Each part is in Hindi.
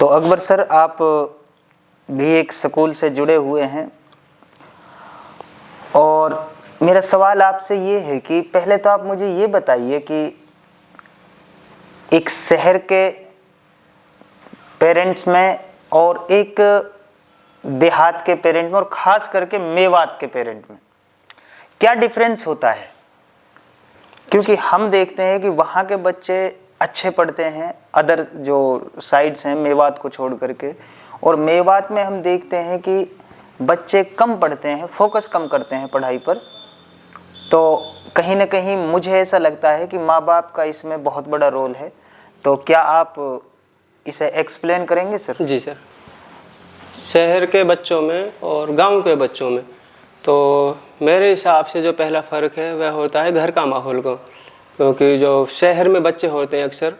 तो अकबर सर, आप भी एक स्कूल से जुड़े हुए हैं और मेरा सवाल आपसे ये है कि पहले तो आप मुझे ये बताइए कि एक शहर के पेरेंट्स में और एक देहात के पेरेंट में और ख़ास करके मेवात के पेरेंट में क्या डिफरेंस होता है? क्योंकि हम देखते हैं कि वहाँ के बच्चे अच्छे पढ़ते हैं अदर जो साइड्स हैं मेवात को छोड़ करके, और मेवात में हम देखते हैं कि बच्चे कम पढ़ते हैं, फोकस कम करते हैं पढ़ाई पर। तो कहीं ना कहीं मुझे ऐसा लगता है कि माँ बाप का इसमें बहुत बड़ा रोल है। तो क्या आप इसे एक्सप्लेन करेंगे सर? जी सर। शहर के बच्चों में और गांव के बच्चों में तो मेरे हिसाब से जो पहला फ़र्क है वह होता है घर का माहौल का। क्योंकि जो शहर में बच्चे होते हैं अक्सर,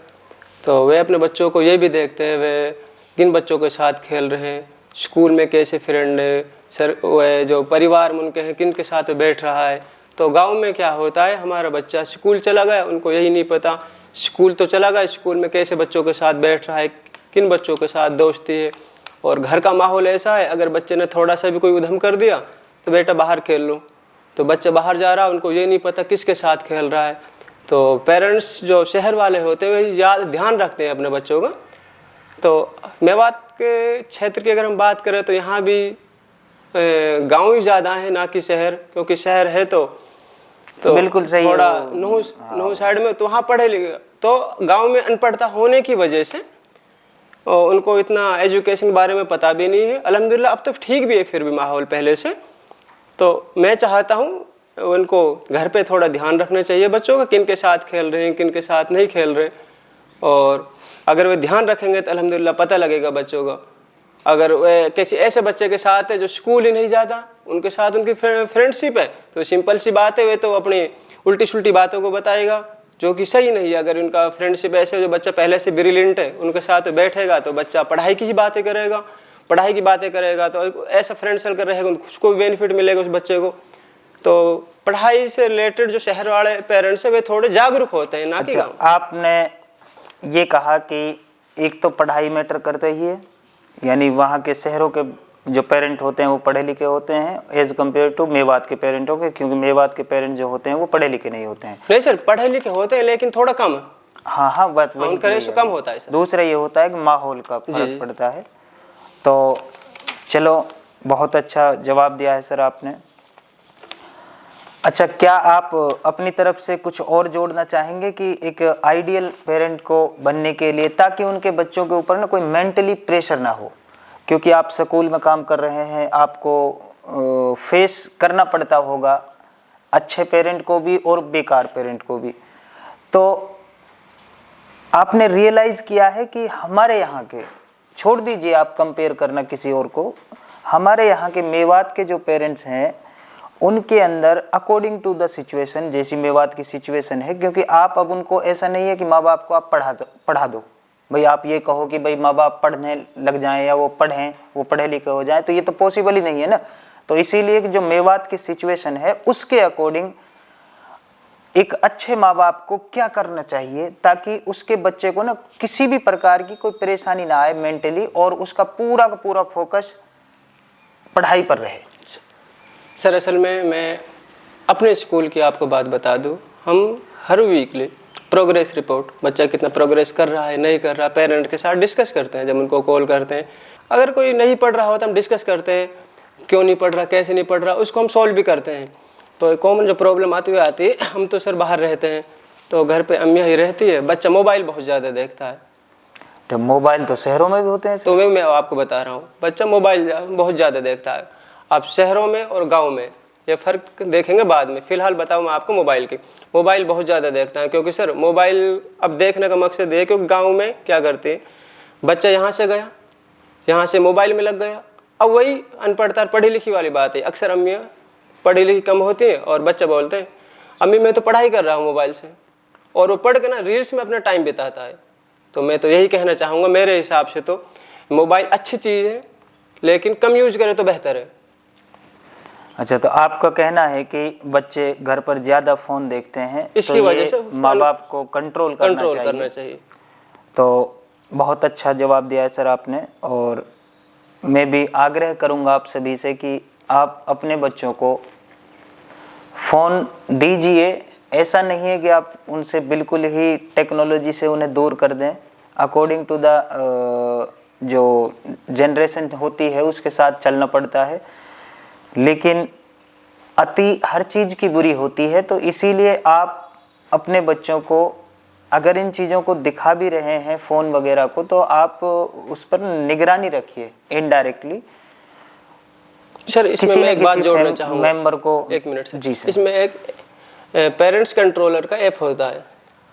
तो वे अपने बच्चों को ये भी देखते हैं वे किन बच्चों के साथ खेल रहे हैं, स्कूल में कैसे फ्रेंड है, सर वह जो परिवार में उनके हैं किन के साथ बैठ रहा है। तो गांव में क्या होता है, हमारा बच्चा स्कूल चला गया, उनको यही नहीं पता स्कूल तो चला गया, स्कूल में कैसे बच्चों के साथ बैठ रहा है, किन बच्चों के साथ दोस्ती है। और घर का माहौल ऐसा है, अगर बच्चे ने थोड़ा सा भी कोई उधम कर दिया तो बेटा बाहर खेल लो, तो बच्चा बाहर जा रहा है, उनको ये नहीं पता किसके साथ खेल रहा है। तो पेरेंट्स जो शहर वाले होते हैं वे याद ध्यान रखते हैं अपने बच्चों का। तो मेवात के क्षेत्र की अगर हम बात करें तो यहाँ भी गांव ही ज़्यादा है ना कि शहर, क्योंकि शहर है तो बिल्कुल सही थोड़ा नूह साइड में तो वहाँ पढ़े लिखे, तो गांव में अनपढ़ता होने की वजह से उनको इतना एजुकेशन के बारे में पता भी नहीं है। अल्हम्दुलिल्लाह अब तो ठीक भी है फिर भी माहौल पहले से। तो मैं चाहता हूँ उनको घर पे थोड़ा ध्यान रखना चाहिए बच्चों का, किन के साथ खेल रहे हैं किन के साथ नहीं खेल रहे, और अगर वे ध्यान रखेंगे तो अल्हम्दुलिल्लाह पता लगेगा बच्चों का। अगर वे किसी ऐसे बच्चे के साथ है जो स्कूल ही नहीं जाता, उनके साथ उनकी फ्रेंडशिप है, तो सिंपल सी बात है वे तो अपनी उल्टी सुल्टी बातों को बताएगा जो कि सही नहीं है। अगर उनका फ्रेंडशिप ऐसे जो बच्चा पहले से ब्रिलियंट है उनके साथ बैठेगा तो बच्चा पढ़ाई की ही बातें करेगा, पढ़ाई की बातें करेगा तो ऐसा फ्रेंड सर्कल रहेगा तो उसको भी बेनिफिट मिलेगा उस बच्चे को। तो पढ़ाई से रिलेटेड जो शहर वाले पेरेंट्स हैं वे थोड़े जागरूक होते हैं ना कि आपने ये कहा कि एक तो पढ़ाई मैटर करता ही है, यानी वहाँ के शहरों के जो पेरेंट होते हैं वो पढ़े लिखे होते हैं एज कम्पेयर टू मेवात के पेरेंटों के, क्योंकि मेवात के पेरेंट जो होते हैं वो पढ़े लिखे नहीं होते हैं। नहीं सर, पढ़े लिखे होते हैं लेकिन थोड़ा कम। हाँ, बात वही उनका रेशो कम होता है सर। दूसरा ये होता है कि माहौल का फर्क पड़ता है। तो चलो, बहुत अच्छा जवाब दिया है सर आपने। अच्छा, क्या आप अपनी तरफ से कुछ और जोड़ना चाहेंगे कि एक आइडियल पेरेंट को बनने के लिए, ताकि उनके बच्चों के ऊपर ना कोई मेंटली प्रेशर ना हो? क्योंकि आप स्कूल में काम कर रहे हैं, आपको फेस करना पड़ता होगा अच्छे पेरेंट को भी और बेकार पेरेंट को भी। तो आपने रियलाइज़ किया है कि हमारे यहाँ के, छोड़ दीजिए आप कंपेयर करना किसी और को, हमारे यहाँ के मेवात के जो पेरेंट्स हैं उनके अंदर अकॉर्डिंग टू द सिचुएशन, जैसी मेवात की सिचुएशन है, क्योंकि आप अब उनको ऐसा नहीं है कि माँ बाप को आप पढ़ा दो भाई, आप ये कहो कि भाई माँ बाप पढ़ने लग जाएं या वो पढ़ें, वो पढ़े लिखे हो जाएं, तो ये तो पॉसिबल ही नहीं है ना। तो इसीलिए जो मेवात की सिचुएशन है उसके अकॉर्डिंग एक अच्छे माँ बाप को क्या करना चाहिए ताकि उसके बच्चे को ना किसी भी प्रकार की कोई परेशानी ना आए मेंटली, और उसका पूरा का पूरा फोकस पढ़ाई पर रहे। सर असल में मैं अपने स्कूल की आपको बात बता दूं, हम हर वीकली प्रोग्रेस रिपोर्ट, बच्चा कितना प्रोग्रेस कर रहा है नहीं कर रहा, पेरेंट के साथ डिस्कस करते हैं। जब उनको कॉल करते हैं, अगर कोई नहीं पढ़ रहा हो तो हम डिस्कस करते हैं क्यों नहीं पढ़ रहा, कैसे नहीं पढ़ रहा, उसको हम सॉल्व भी करते हैं। तो कॉमन जो प्रॉब्लम आती है, हम तो सर बाहर रहते हैं तो घर पे अम्मियाँ ही रहती है, बच्चा मोबाइल बहुत ज़्यादा देखता है। तो मोबाइल तो शहरों में भी होते हैं, तो मैं आपको बता रहा हूँ, बच्चा मोबाइल बहुत ज़्यादा देखता है। आप शहरों में और गांव में ये फ़र्क देखेंगे बाद में, फ़िलहाल बताऊँ मैं आपको मोबाइल की। मोबाइल बहुत ज़्यादा देखता है, क्योंकि सर मोबाइल अब देखने का मकसद है, क्योंकि गांव में क्या करते हैं, बच्चा यहाँ से गया, यहाँ से मोबाइल में लग गया। अब वही अनपढ़ता पढ़ी लिखी वाली बात है, अक्सर अम्मियाँ पढ़ी लिखी कम होती हैं और बच्चा बोलते हैं अम्मी मैं तो पढ़ाई कर रहा हूँ मोबाइल से, और वो पढ़ के ना रील्स में अपना टाइम बिताता है। तो मैं तो यही कहना चाहूँगा, मेरे हिसाब से तो मोबाइल अच्छी चीज़ है लेकिन कम यूज करें तो बेहतर है। अच्छा, तो आपका कहना है कि बच्चे घर पर ज़्यादा फ़ोन देखते हैं, इसकी वजह से माँ बाप को कंट्रोल करना चाहिए। चाहिए। तो बहुत अच्छा जवाब दिया है सर आपने। और मैं भी आग्रह करूंगा आप सभी से कि आप अपने बच्चों को फ़ोन दीजिए। ऐसा नहीं है कि आप उनसे बिल्कुल ही टेक्नोलॉजी से उन्हें दूर कर दें। अकॉर्डिंग टू द जो जनरेशन होती है उसके साथ चलना पड़ता है, लेकिन अति हर चीज़ की बुरी होती है। तो इसीलिए आप अपने बच्चों को अगर इन चीज़ों को दिखा भी रहे हैं फ़ोन वगैरह को, तो आप उस पर निगरानी रखिए इनडायरेक्टली। सर इसमें मैं एक बात जोड़ना चाहूँगा मेंबर को। एक मिनट सर। जी सर। इसमें एक पेरेंट्स कंट्रोलर का ऐप होता है।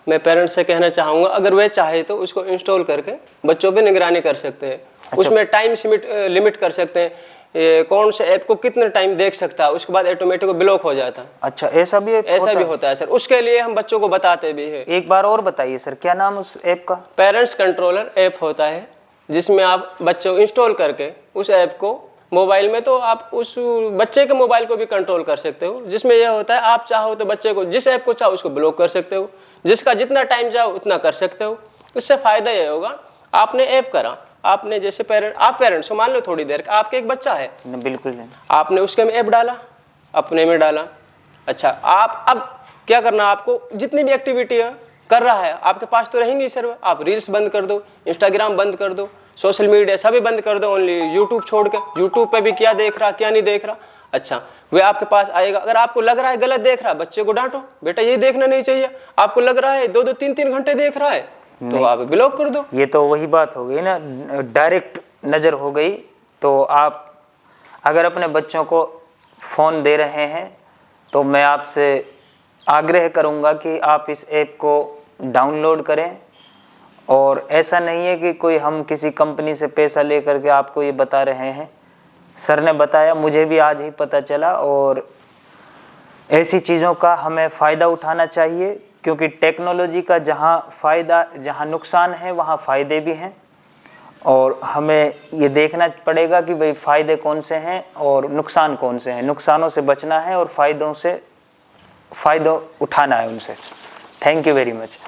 मैं पेरेंट्स से कहना चाहूँगा अगर वे चाहे तो उसको इंस्टॉल करके बच्चों पे निगरानी कर सकते हैं। उसमें टाइम लिमिट कर सकते हैं, कौन से ऐप को कितना टाइम देख सकता है, उसके बाद ऑटोमेटिक ब्लॉक हो जाता है। अच्छा, ऐसा भी होता है सर। उसके लिए हम बच्चों को बताते भी हैं। एक बार और बताइए सर, क्या नाम उस ऐप का? पेरेंट्स कंट्रोलर ऐप होता है, जिसमें आप बच्चों इंस्टॉल करके उस ऐप को मोबाइल में, तो आप उस बच्चे के मोबाइल को भी कंट्रोल कर सकते हो। जिसमें यह होता है आप चाहो तो बच्चे को जिस ऐप को चाहो उसको ब्लॉक कर सकते हो, जिसका जितना टाइम चाहो उतना कर सकते हो। इससे फ़ायदा यह होगा, आपने ऐप करा, आपने जैसे पेरेंट्स को मान लो थोड़ी देर का आपके एक बच्चा है, बिल्कुल नहीं, आपने उसके में ऐप डाला, अपने में डाला। अच्छा, आप अब क्या करना, आपको जितनी भी एक्टिविटी है कर रहा है आपके पास तो रहेंगी सर। आप रील्स बंद कर दो, इंस्टाग्राम बंद कर दो, सोशल मीडिया सभी बंद कर दो, ओनली यूट्यूब छोड़ के। यूट्यूब पे भी क्या देख रहा क्या नहीं देख रहा, अच्छा वे आपके पास आएगा। अगर आपको लग रहा है गलत देख रहा है, बच्चे को डांटो, बेटा ये देखना नहीं चाहिए। आपको लग रहा है 2-2 3-3 घंटे देख रहा है तो आप ब्लॉक कर दो। ये तो वही बात हो गई ना, डायरेक्ट नज़र हो गई। तो आप अगर अपने बच्चों को फ़ोन दे रहे हैं तो मैं आपसे आग्रह करूंगा कि आप इस ऐप को डाउनलोड करें। और ऐसा नहीं है कि कोई हम किसी कंपनी से पैसा लेकर के आपको ये बता रहे हैं। सर ने बताया, मुझे भी आज ही पता चला। और ऐसी चीज़ों का हमें फ़ायदा उठाना चाहिए, क्योंकि टेक्नोलॉजी का जहाँ नुकसान है वहाँ फ़ायदे भी हैं। और हमें ये देखना पड़ेगा कि भाई फ़ायदे कौन से हैं और नुकसान कौन से हैं। नुकसानों से बचना है और फ़ायदों उठाना है उनसे। Thank you very much.